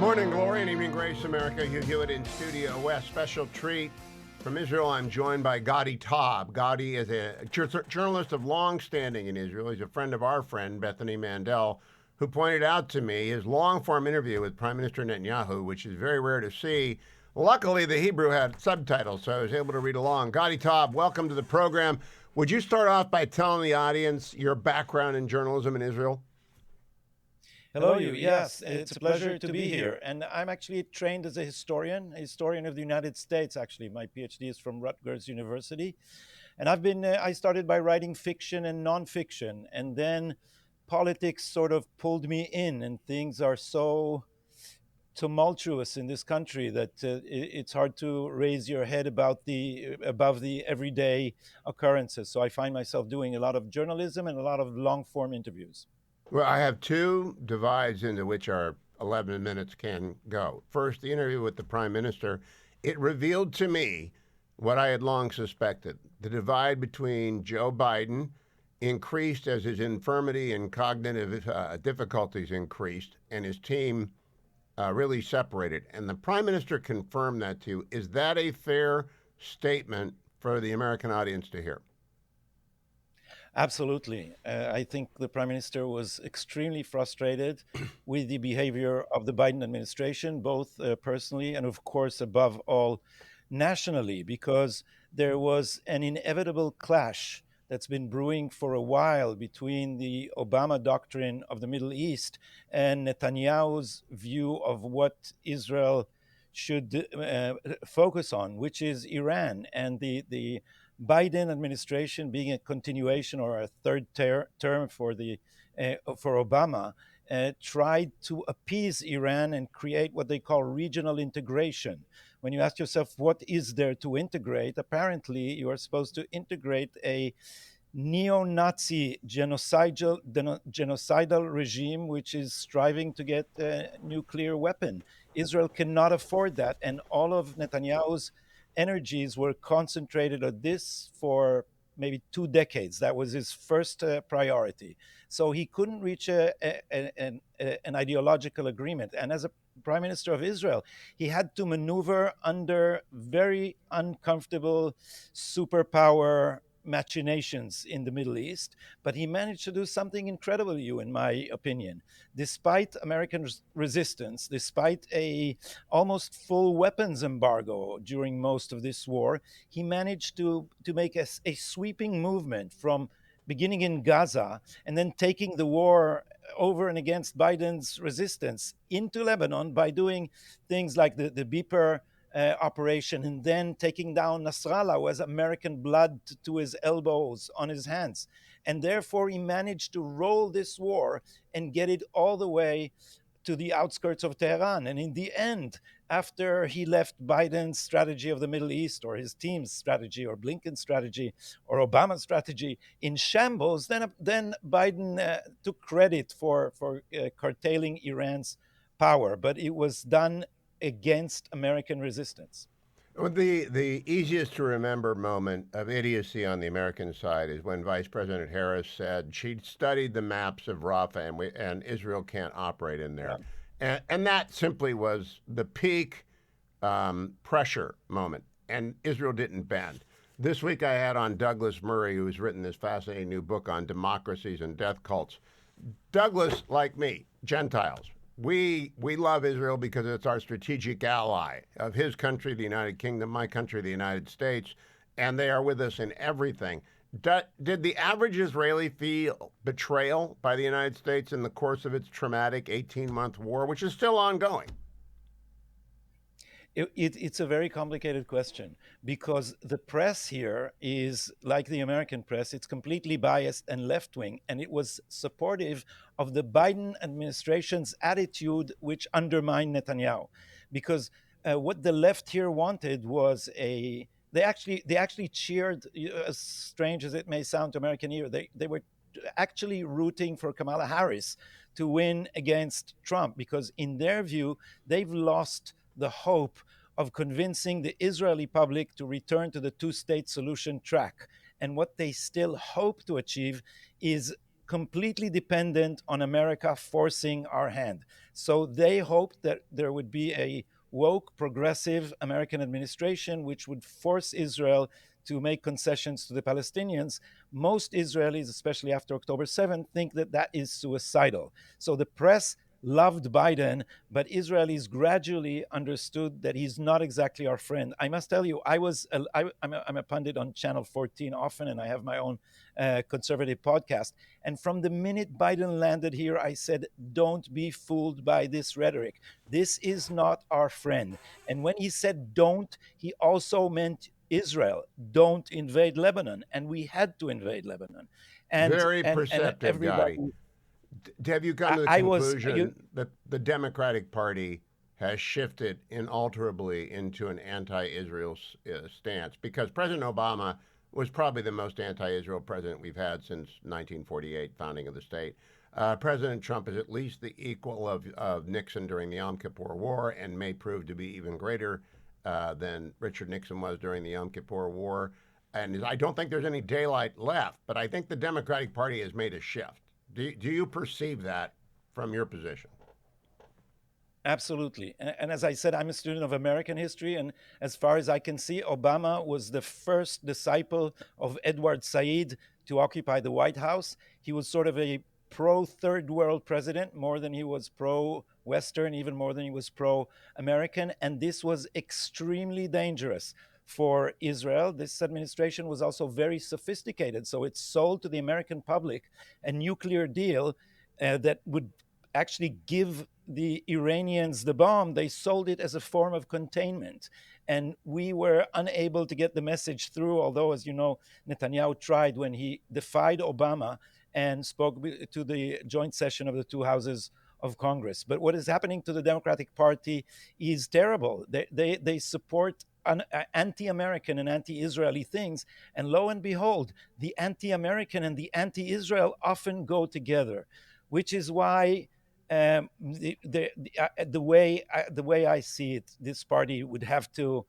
Morning glory and evening grace, America. Hugh in Studio West. Special treat from Israel. I'm joined by Gadi Taub. Gadi is a journalist of long standing in Israel. He's a friend of our friend, Bethany Mandel, who pointed out to me his long-form interview with Prime Minister Netanyahu, which is very rare to see. Luckily, the Hebrew had subtitles, so I was able to read along. Gadi Taub, welcome to the program. Would you start off by telling the audience your background in journalism in Israel? Hello, Hugh. Yes, it's a pleasure to be here. And I'm actually trained as a historian of the United States, actually. My PhD is from Rutgers University. And I started by writing fiction and nonfiction. And then politics sort of pulled me in, and things are so tumultuous in this country that it's hard to raise your head above the everyday occurrences. So I find myself doing a lot of journalism and a lot of long form interviews. Well, I have two divides into which our 11 minutes can go. First, the interview with the Prime Minister. It revealed to me what I had long suspected. The divide between Joe Biden increased as his infirmity and cognitive difficulties increased, and his team really separated. And the Prime Minister confirmed that to you. Is that a fair statement for the American audience to hear? Absolutely. I think the Prime Minister was extremely frustrated with the behavior of the Biden administration, both personally and, of course, above all, nationally, because there was an inevitable clash that's been brewing for a while between the Obama doctrine of the Middle East and Netanyahu's view of what Israel should focus on, which is Iran. And the Biden administration, being a continuation or a third term for Obama, tried to appease Iran and create what they call regional integration. When you ask yourself, what is there to integrate? Apparently, you are supposed to integrate a neo-Nazi genocidal regime which is striving to get a nuclear weapon. Israel cannot afford that, and all of Netanyahu's energies were concentrated on this for maybe 2 decades. That was his first priority. So he couldn't reach an ideological agreement. And as a Prime Minister of Israel, he had to maneuver under very uncomfortable superpower machinations in the Middle East, but he managed to do something incredible, in my opinion. Despite American resistance, despite a almost full weapons embargo during most of this war, he managed to make a sweeping movement from beginning in Gaza and then taking the war over and against Biden's resistance into Lebanon by doing things like the Beeper operation, and then taking down Nasrallah, who has American blood to his elbows on his hands. And therefore, he managed to roll this war and get it all the way to the outskirts of Tehran. And in the end, after he left Biden's strategy of the Middle East, or his team's strategy, or Blinken's strategy, or Obama's strategy in shambles, then Biden took credit for curtailing Iran's power. But it was done against American resistance. Well, the easiest to remember moment of idiocy on the American side is when Vice President Harris said she'd studied the maps of Rafah and Israel can't operate in there. Yeah. And that simply was the peak pressure moment, and Israel didn't bend. This week I had on Douglas Murray, who's written this fascinating new book on democracies and death cults. Douglas, like me, Gentiles. We love Israel because it's our strategic ally of his country, the United Kingdom, my country, the United States, and they are with us in everything. Did the average Israeli feel betrayal by the United States in the course of its traumatic 18-month war, which is still ongoing? It's a very complicated question, because the press here is like the American press. It's completely biased and left-wing, and it was supportive of the Biden administration's attitude, which undermined Netanyahu. Because what the left here wanted was they actually cheered, as strange as it may sound to American ear, they were actually rooting for Kamala Harris to win against Trump, because in their view, they've lost the hope of convincing the Israeli public to return to the two-state solution track. And what they still hope to achieve is completely dependent on America forcing our hand. So they hoped that there would be a woke, progressive American administration which would force Israel to make concessions to the Palestinians. Most Israelis, especially after October 7th, think that that is suicidal. So the press loved Biden, but Israelis gradually understood that he's not exactly our friend. I must tell you, I'm a pundit on Channel 14 often, and I have my own conservative podcast. And from the minute Biden landed here, I said, don't be fooled by this rhetoric. This is not our friend. And when he said don't, he also meant Israel. Don't invade Lebanon. And we had to invade Lebanon. Very And perceptive, everybody, Gotti. Have you come to the I was, you, conclusion that the Democratic Party has shifted inalterably into an anti-Israel stance? Because President Obama was probably the most anti-Israel president we've had since 1948, founding of the state. President Trump is at least the equal of Nixon during the Yom Kippur War and may prove to be even greater than Richard Nixon was during the Yom Kippur War. And I don't think there's any daylight left, but I think the Democratic Party has made a shift. Do you perceive that from your position? absolutely. And as I said, I'm a student of American history. And as far as I can see, Obama was the first disciple of Edward Said to occupy the White House. He was sort of a pro third world president more than he was pro Western, even more than he was pro American. And this was extremely dangerous for Israel. This administration was also very sophisticated. So it sold to the American public a nuclear deal that would actually give the Iranians the bomb. They sold it as a form of containment. And we were unable to get the message through, although, as you know, Netanyahu tried when he defied Obama and spoke to the joint session of the two houses of Congress. But what is happening to the Democratic Party is terrible. They support anti-American and anti-Israeli things. And lo and behold, the anti-American and the anti-Israel often go together, which is why the way I see it, this party would have to,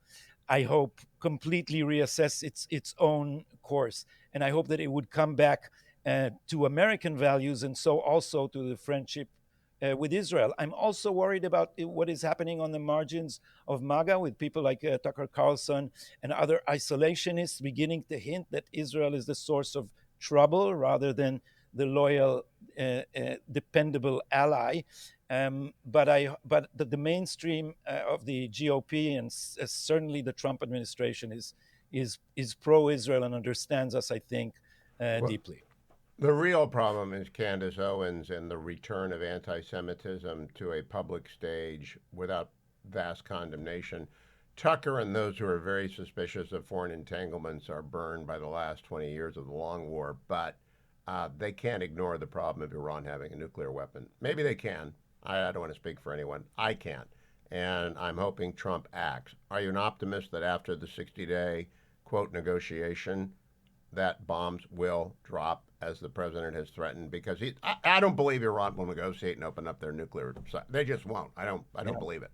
I hope, completely reassess its own course, and I hope that it would come back to American values, and so also to the friendship with Israel. I'm also worried about what is happening on the margins of MAGA with people like Tucker Carlson and other isolationists beginning to hint that Israel is the source of trouble rather than the loyal, dependable ally. But the mainstream of the GOP and certainly the Trump administration is pro-Israel and understands us, I think, Well, deeply. the real problem is Candace Owens and the return of anti Semitism to a public stage without vast condemnation. Tucker and those who are very suspicious of foreign entanglements are burned by the last 20 years of the long war, but they can't ignore the problem of Iran having a nuclear weapon. Maybe they can. I don't want to speak for anyone. I can't. And I'm hoping Trump acts. Are you an optimist that after the 60-day, quote, negotiation, that bombs will drop as the president has threatened? Because I don't believe Iran will negotiate and open up their nuclear site. They just won't. I don't believe it.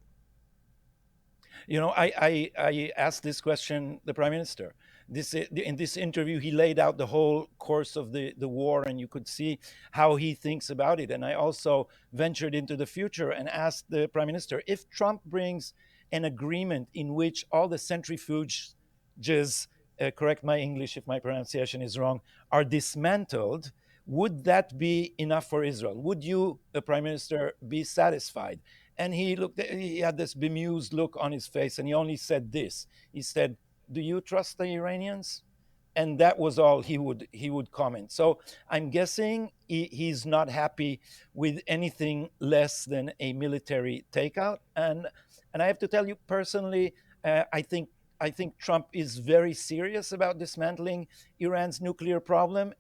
You know, I asked this question the prime minister. In this interview, he laid out the whole course of the war, and you could see how he thinks about it. And I also ventured into the future and asked the prime minister if Trump brings an agreement in which all the centrifuges, correct my English if my pronunciation is wrong, are dismantled. Would that be enough for Israel? Would you, the prime minister, be satisfied? And he had this bemused look on his face, and he only said this. He said, "Do you trust the Iranians?" And that was all he would comment. So I'm guessing he's not happy with anything less than a military takeout. And I have to tell you personally, I think Trump is very serious about dismantling Iran's nuclear program.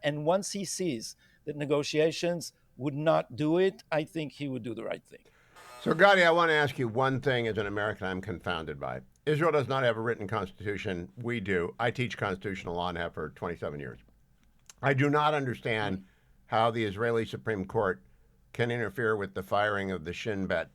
And once he sees that negotiations would not do it, I think he would do the right thing. So, Gadi, I want to ask you one thing as an American I'm confounded by. Israel does not have a written constitution. We do. I teach constitutional law and have for 27 years. I do not understand how the Israeli Supreme Court can interfere with the firing of the Shin Bet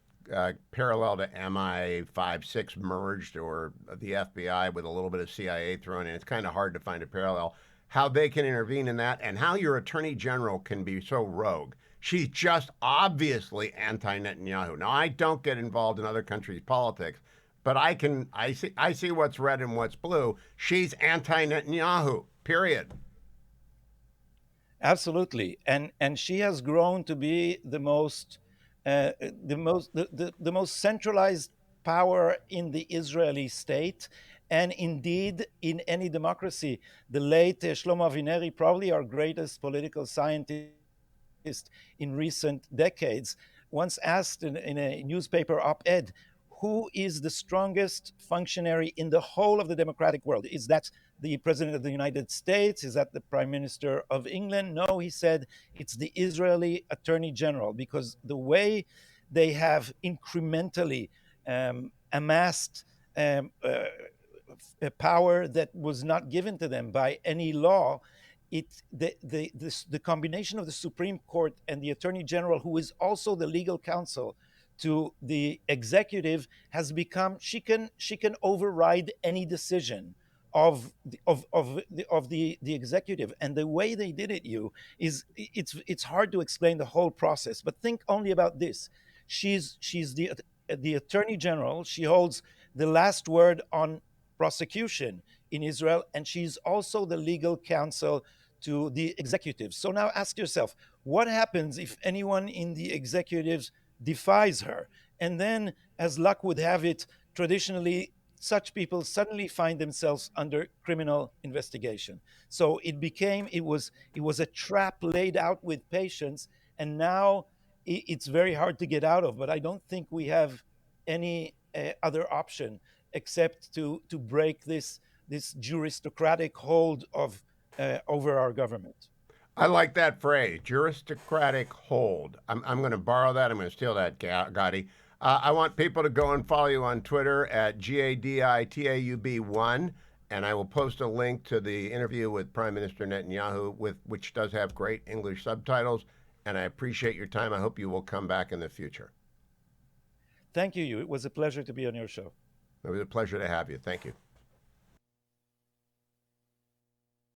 parallel to MI5-6 merged or the FBI with a little bit of CIA thrown in. It's kind of hard to find a parallel. How they can intervene in that and how your attorney general can be so rogue She's just obviously anti-Netanyahu. Now, I don't get involved in other countries' politics, but I see what's red and what's blue. She's anti-Netanyahu. Period. Absolutely, and she has grown to be the most centralized power in the Israeli state, and indeed in any democracy. The late Shlomo Avineri, probably our greatest political scientist in recent decades, once asked in a newspaper op-ed, who is the strongest functionary in the whole of the democratic world? Is that the president of the United States? Is that the prime minister of England? No, he said it's the Israeli attorney general, because the way they have incrementally amassed a power that was not given to them by any law. The combination of the Supreme Court and the Attorney General, who is also the legal counsel to the executive, has become, she can override any decision of the executive. And the way they did it, you is it's hard to explain the whole process. But think only about this: she's the Attorney General. She holds the last word on prosecution in Israel, and she's also the legal counsel to the executive. So now ask yourself, what happens if anyone in the executives defies her? And then, as luck would have it, traditionally, such people suddenly find themselves under criminal investigation. So it was a trap laid out with patience, and now it's very hard to get out of. But I don't think we have any other option except to break this juristocratic hold of over our government. I like that phrase, juristocratic hold. I'm going to borrow that. I'm going to steal that, Gadi. I want people to go and follow you on Twitter at GADITAUB1, and I will post a link to the interview with Prime Minister Netanyahu, which does have great English subtitles. And I appreciate your time. I hope you will come back in the future. Thank you. It was a pleasure to be on your show. It was a pleasure to have you. Thank you.